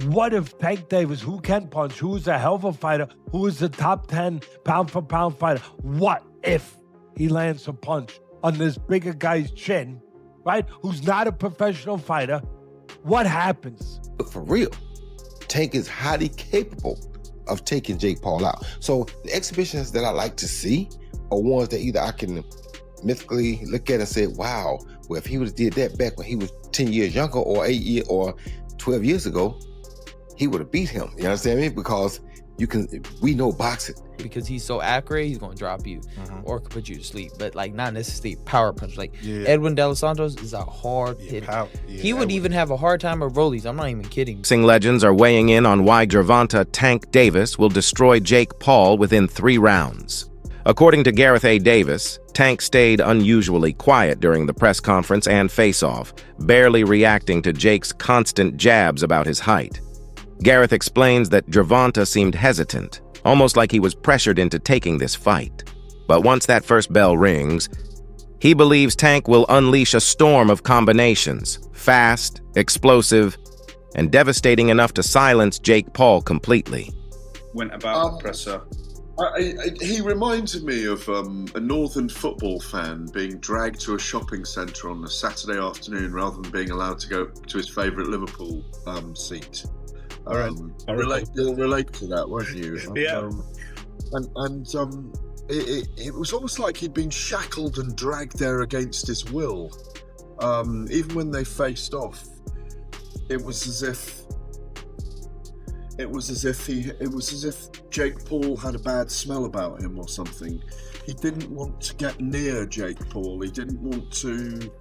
What if Tank Davis, who can punch, who's a hell of a fighter, who is the top 10 pound-for-pound fighter, what if he lands a punch on this bigger guy's chin, right, who's not a professional fighter? What happens? But for real, Tank is highly capable of taking Jake Paul out. So the exhibitions that I like to see are ones that either I can mythically look at and say, wow, well, if he would have did that back when he was 10 years younger or 8 years or 12 years ago, he would have beat him. You understand me? Because we know boxing. Because he's so accurate, he's gonna drop you or could put you to sleep. But like not necessarily power punch. Like Edwin De Los Santos is a hard hitter. He would even have a hard time with rollies. I'm not even kidding. Boxing legends are weighing in on why Gervonta Tank Davis will destroy Jake Paul within 3 rounds. According to Gareth A. Davis, Tank stayed unusually quiet during the press conference and face-off, barely reacting to Jake's constant jabs about his height. Gareth explains that Gervonta seemed hesitant, almost like he was pressured into taking this fight. But once that first bell rings, he believes Tank will unleash a storm of combinations, fast, explosive, and devastating enough to silence Jake Paul completely. Went about the presser. He reminded me of a northern football fan being dragged to a shopping centre on a Saturday afternoon rather than being allowed to go to his favourite Liverpool seat. You'll relate to that, won't you? Yeah. It was almost like he'd been shackled and dragged there against his will. Even when they faced off, it was as if Jake Paul had a bad smell about him or something. He didn't want to get near Jake Paul. He didn't want to.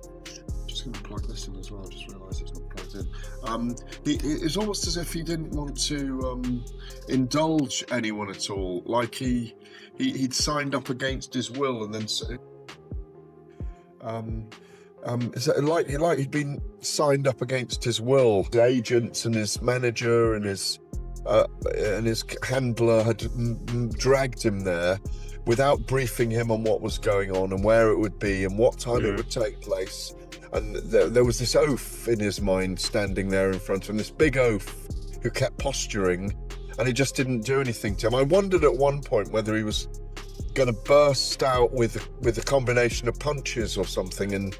Just going to plug this in as well. I just realised it's not plugged in. It's almost as if he didn't want to indulge anyone at all. Like he'd signed up against his will, and then like he'd been signed up against his will. The agents and his manager and his handler had dragged him there without briefing him on what was going on and where it would be and what time it would take place. And there was this oaf in his mind standing there in front of him, this big oaf who kept posturing, and he just didn't do anything to him. I wondered at one point whether he was going to burst out with a combination of punches or something and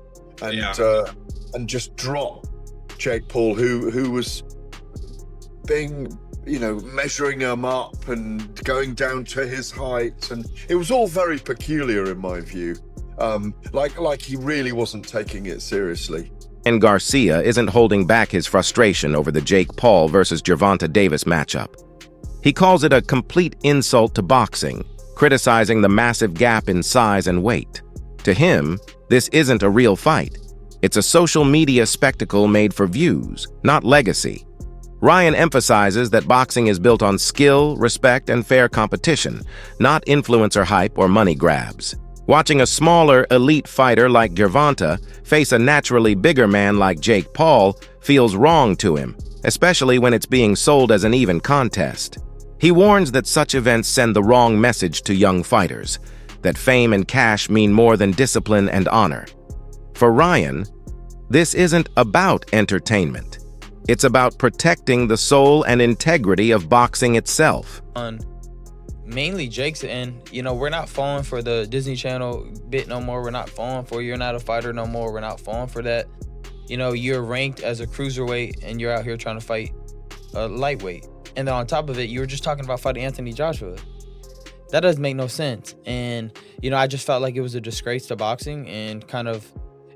just drop Jake Paul, who was being, measuring him up and going down to his height, and it was all very peculiar in my view. Like he really wasn't taking it seriously. And Garcia isn't holding back his frustration over the Jake Paul versus Gervonta Davis matchup. He calls it a complete insult to boxing, criticizing the massive gap in size and weight. To him, this isn't a real fight. It's a social media spectacle made for views, not legacy. Ryan emphasizes that boxing is built on skill, respect, and fair competition, not influencer hype or money grabs. Watching a smaller, elite fighter like Gervonta face a naturally bigger man like Jake Paul feels wrong to him, especially when it's being sold as an even contest. He warns that such events send the wrong message to young fighters, that fame and cash mean more than discipline and honor. For Ryan, this isn't about entertainment. It's about protecting the soul and integrity of boxing itself. Mainly Jake's, and we're not falling for the Disney Channel bit no more. We're not falling for you're not a fighter no more. We're not falling for that. You're ranked as a cruiserweight and you're out here trying to fight a lightweight. And then on top of it, you were just talking about fighting Anthony Joshua. That doesn't make no sense. And, I just felt like it was a disgrace to boxing, and kind of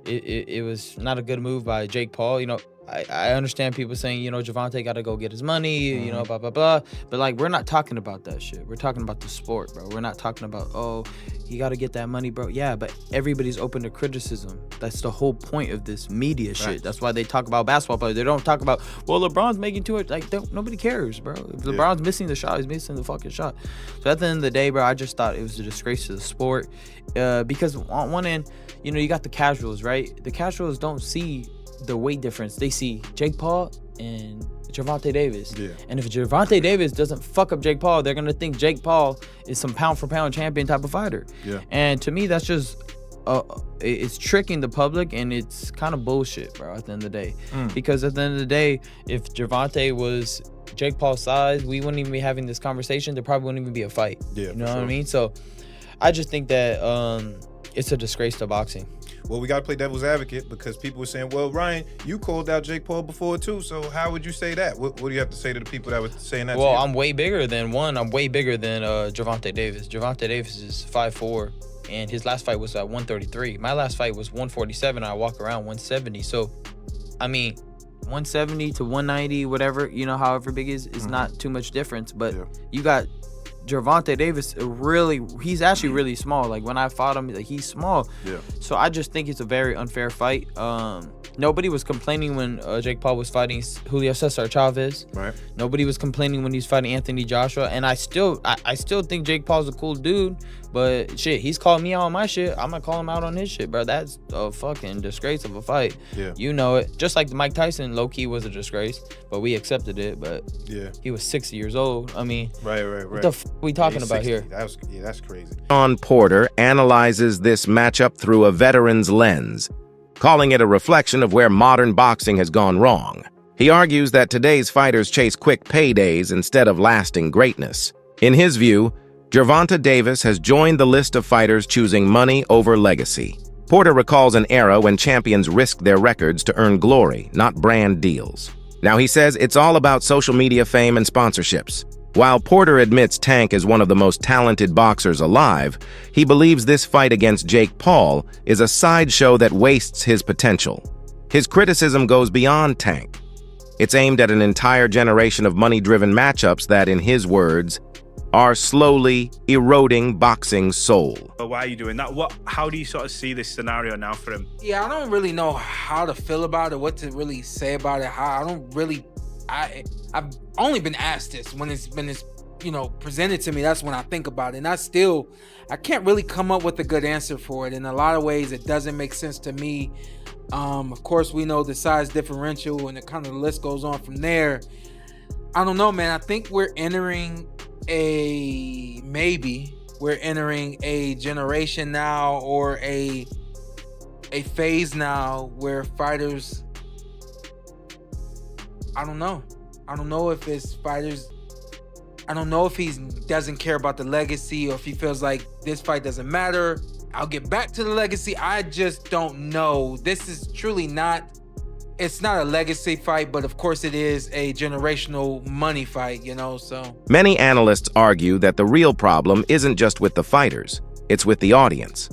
it was not a good move by Jake Paul. I understand people saying, Gervonta got to go get his money, blah, blah, blah. But, we're not talking about that shit. We're talking about the sport, bro. We're not talking about, oh, he got to get that money, bro. Yeah, but everybody's open to criticism. That's the whole point of this media shit. Right. That's why they talk about basketball players. They don't talk about, well, LeBron's making too much. Nobody cares, bro. If LeBron's missing the shot, he's missing the fucking shot. So at the end of the day, bro, I just thought it was a disgrace to the sport. Because on one end, you got the casuals, right? The casuals don't see the weight difference. They see Jake Paul and Gervonta Davis. Yeah. And if Gervonta Davis doesn't fuck up Jake Paul, they're going to think Jake Paul is some pound-for-pound champion type of fighter. Yeah. And to me, that's just it's tricking the public, and it's kind of bullshit, bro, at the end of the day. Because at the end of the day, if Gervonta was Jake Paul's size, we wouldn't even be having this conversation. There probably wouldn't even be a fight. Yeah, you know what I mean? So I just think that it's a disgrace to boxing. Well, we got to play devil's advocate, because people were saying, well, Ryan, you called out Jake Paul before too, so how would you say that? What do you have to say to the people that were saying that? Well, I'm way bigger than Gervonta Davis. Gervonta Davis is 5'4", and his last fight was at 133. My last fight was 147, and I walk around 170. So, I mean, 170 to 190, whatever, however big is not too much difference. But you got Gervonta Davis, he's actually really small. Like, when I fought him, he's small. Yeah. So I just think it's a very unfair fight. Nobody was complaining when Jake Paul was fighting Julio Cesar Chavez. Right. Nobody was complaining when he was fighting Anthony Joshua. And I still think Jake Paul's a cool dude. But shit, he's called me out on my shit. I'm gonna call him out on his shit, bro. That's a fucking disgrace of a fight. Yeah. You know it. Just like the Mike Tyson, low-key was a disgrace, but we accepted it. But he was 60 years old. I mean, right. What the fuck are we talking about 60. Here? That's crazy. Sean Porter analyzes this matchup through a veteran's lens, calling it a reflection of where modern boxing has gone wrong. He argues that today's fighters chase quick paydays instead of lasting greatness. In his view, Gervonta Davis has joined the list of fighters choosing money over legacy. Porter recalls an era when champions risked their records to earn glory, not brand deals. Now, he says it's all about social media fame and sponsorships. While Porter admits Tank is one of the most talented boxers alive, he believes this fight against Jake Paul is a sideshow that wastes his potential. His criticism goes beyond Tank. It's aimed at an entire generation of money-driven matchups that, in his words, are slowly eroding boxing's soul. But why are you doing that? How do you sort of see this scenario now for him? Yeah, I don't really know how to feel about it, what to really say about it. I've only been asked this when it's been presented to me. That's when I think about it. And I can't really come up with a good answer for it. In a lot of ways, it doesn't make sense to me. Of course, we know the size differential, and the list goes on from there. I don't know, man. I think we're entering a generation now, or a phase now where fighters, I don't know if it's fighters, I don't know if he doesn't care about the legacy, or if he feels like this fight doesn't matter, I'll get back to the legacy. I just don't know. This is truly it's not a legacy fight, but of course it is a generational money fight, so. Many analysts argue that the real problem isn't just with the fighters, it's with the audience.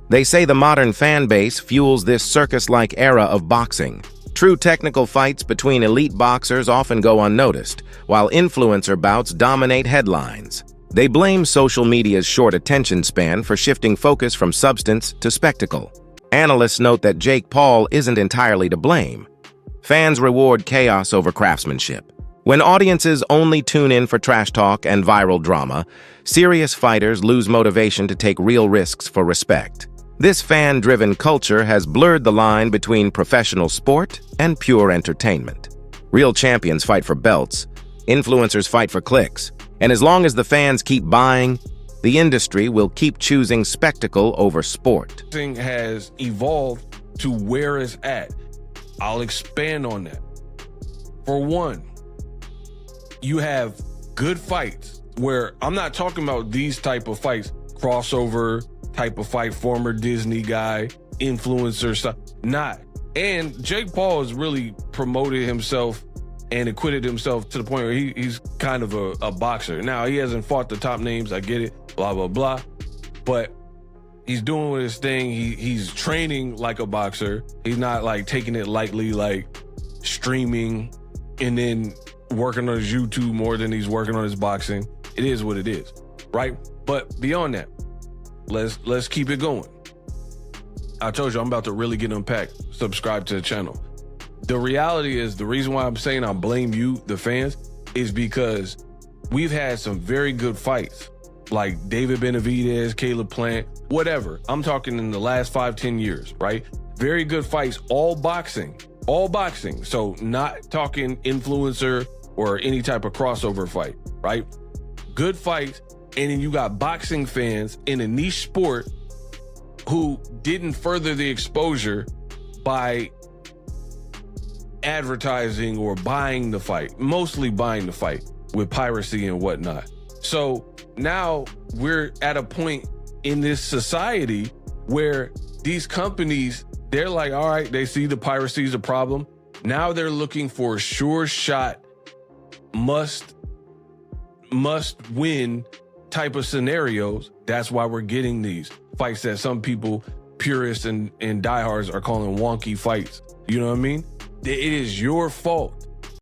They say the modern fan base fuels this circus-like era of boxing. True technical fights between elite boxers often go unnoticed, while influencer bouts dominate headlines. They blame social media's short attention span for shifting focus from substance to spectacle. Analysts note that Jake Paul isn't entirely to blame. Fans reward chaos over craftsmanship. When audiences only tune in for trash talk and viral drama, serious fighters lose motivation to take real risks for respect. This fan-driven culture has blurred the line between professional sport and pure entertainment. Real champions fight for belts, influencers fight for clicks, and as long as the fans keep buying, the industry will keep choosing spectacle over sport. Boxing has evolved to where it's at. I'll expand on that. For one, you have good fights where I'm not talking about these type of fights, crossover type of fight, former Disney guy, influencer stuff. Not. And Jake Paul has really promoted himself and acquitted himself to the point where he's kind of a boxer. Now, he hasn't fought the top names, I get it, blah, blah, blah. But he's doing his thing. He's training like a boxer. He's not like taking it lightly, like streaming and then working on his YouTube more than he's working on his boxing. It is what it is, right? But beyond that, let's keep it going. I told you I'm about to really get unpacked. Subscribe to the channel. The reality is, the reason why I'm saying I blame you, the fans, is because we've had some very good fights, like David Benavidez, Caleb Plant, whatever. I'm talking in the last 5-10 years, right? Very good fights, all boxing. So not talking influencer or any type of crossover fight, right? Good fights, and then you got boxing fans in a niche sport who didn't further the exposure by advertising or buying the fight, mostly buying the fight with piracy and whatnot. So now we're at a point in this society where these companies, they're like, all right, they see the piracy is a problem. Now they're looking for sure shot, must win type of scenarios. That's why we're getting these fights that some people, purists and diehards, are calling wonky fights. You know what I mean? It is your fault